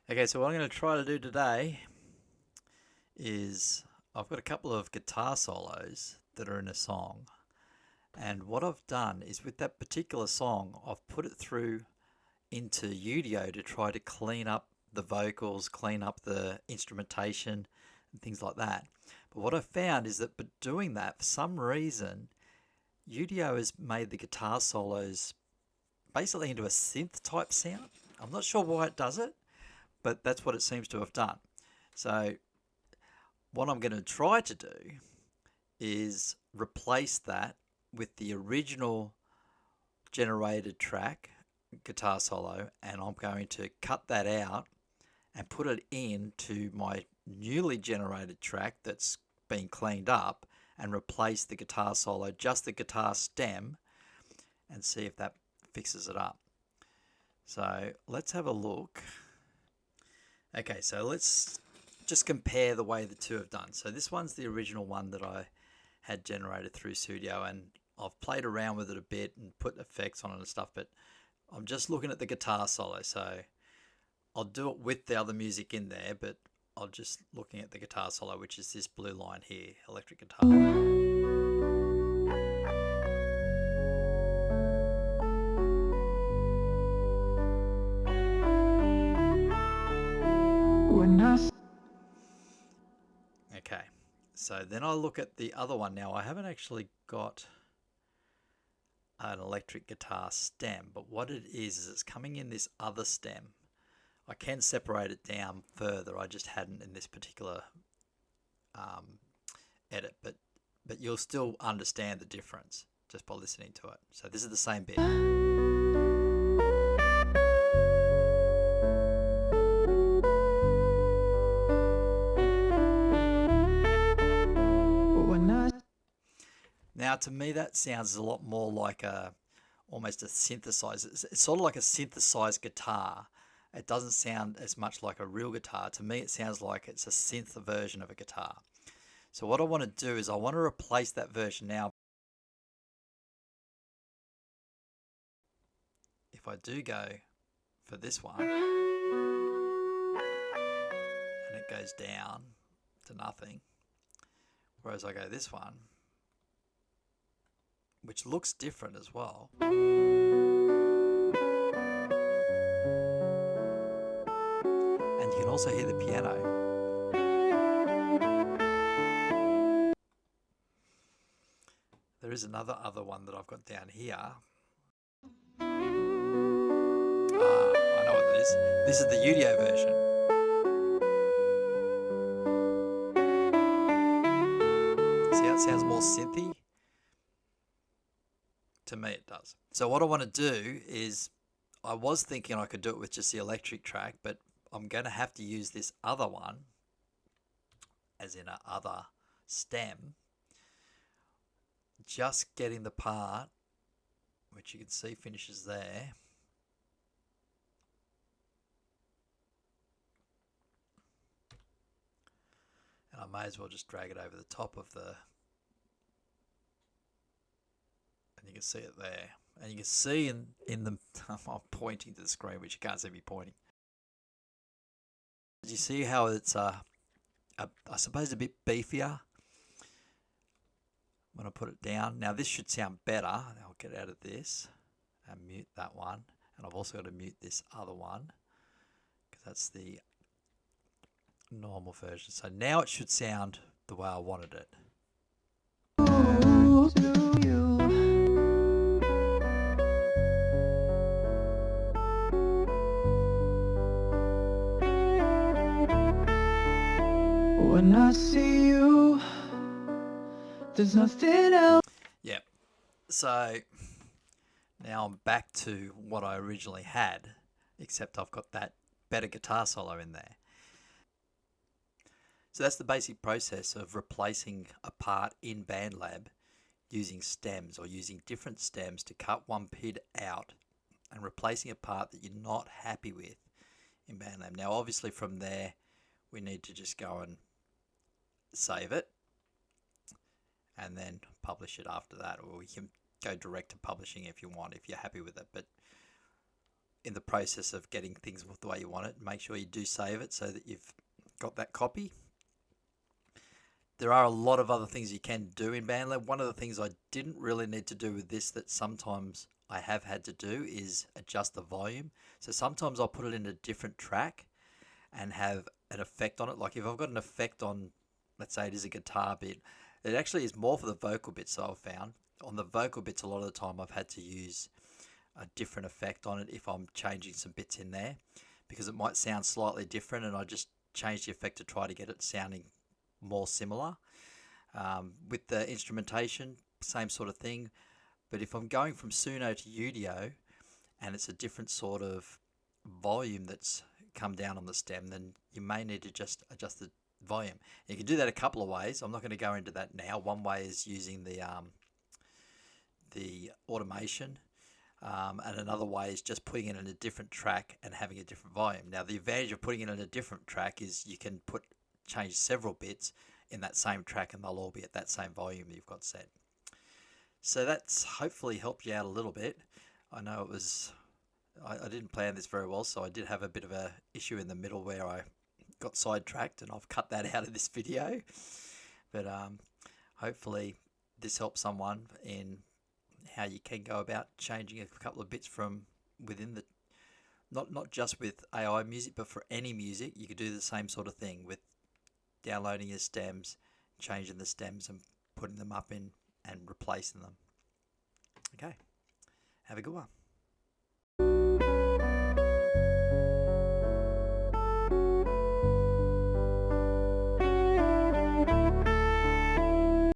Okay, so what I'm going to try to do today is I've got a couple of guitar solos that are in a song. And what I've done is with that particular song, I've put it through into Udio to try to clean up the vocals, clean up the instrumentation, and things like that. But what I found is that by doing that, for some reason, Udio has made the guitar solos basically into a synth type sound. I'm not sure why it does it, but that's what it seems to have done. So what I'm going to try to do is replace that with the original generated track guitar solo, and I'm going to cut that out and put it into my newly generated track that's been cleaned up and replace the guitar solo, just the guitar stem, and see if that fixes it up. So let's have a look. Okay, so let's just compare the way the two have done. So this one's the original one that I had generated through Studio, and I've played around with it a bit and put effects on it and stuff, but I'm just looking at the guitar solo. So I'll do it with the other music in there, but I'm just looking at the guitar solo, which is this blue line here, electric guitar. Okay, so then I look at the other one. Now I haven't actually got an electric guitar stem, but what it is it's coming in this other stem. I can separate it down further. I just hadn't in this particular edit, but you'll still understand the difference just by listening to it. So this is the same bit. Now to me that sounds a lot more like almost a synthesizer. It's sort of like a synthesized guitar. It doesn't sound as much like a real guitar. To me it sounds like it's a synth version of a guitar. So what I want to do is I want to replace that version now. If I do go for this one and it goes down to nothing, whereas I go this one, which looks different as well. And you can also hear the piano. There is other one that I've got down here. I know what it is. This is the Udio version. See how it sounds more synthy? To me it does. So what I want to do is, I was thinking I could do it with just the electric track, but I'm going to have to use this other one, as in a other stem, just getting the part, which you can see finishes there. And I may as well just drag it over the top of the, and you can see it there. And you can see in the, I'm pointing to the screen, which you can't see me pointing. Do you see how it's, I suppose, a bit beefier when I put it down? Now this should sound better. I'll get out of this and mute that one. And I've also got to mute this other one, because that's the normal version. So now it should sound the way I wanted it. When I see you, there's nothing else. Yep. So now I'm back to what I originally had, except I've got that better guitar solo in there. So that's the basic process of replacing a part in Bandlab using stems, or using different stems to cut one PID out and replacing a part that you're not happy with in Bandlab. Now obviously from there we need to just go and save it and then publish it after that, or we can go direct to publishing if you want, if you're happy with it. But in the process of getting things the way you want it, make sure you do save it so that you've got that copy. There are a lot of other things you can do in Bandlab. One of the things I didn't really need to do with this that sometimes I have had to do is adjust the volume. So sometimes I'll put it in a different track and have an effect on it. Like if I've got an effect on, let's say it is a guitar bit, it actually is more for the vocal bits that I've found. On the vocal bits, a lot of the time I've had to use a different effect on it if I'm changing some bits in there, because it might sound slightly different, and I just change the effect to try to get it sounding more similar. With the instrumentation, same sort of thing, but if I'm going from Suno to Udio and it's a different sort of volume that's come down on the stem, then you may need to just adjust the volume. You can do that a couple of ways. I'm not going to go into that now. One way is using the automation, and another way is just putting it in a different track and having a different volume. Now the advantage of putting it in a different track is you can change several bits in that same track and they'll all be at that same volume that you've got set. So that's hopefully helped you out a little bit. I know it was, I didn't plan this very well, so I did have a bit of a issue in the middle where I got sidetracked, and I've cut that out of this video. But hopefully this helps someone in how you can go about changing a couple of bits from within the, not just with AI music, but for any music. You could do the same sort of thing with downloading your stems, changing the stems and putting them up in and replacing them. Okay, have a good one.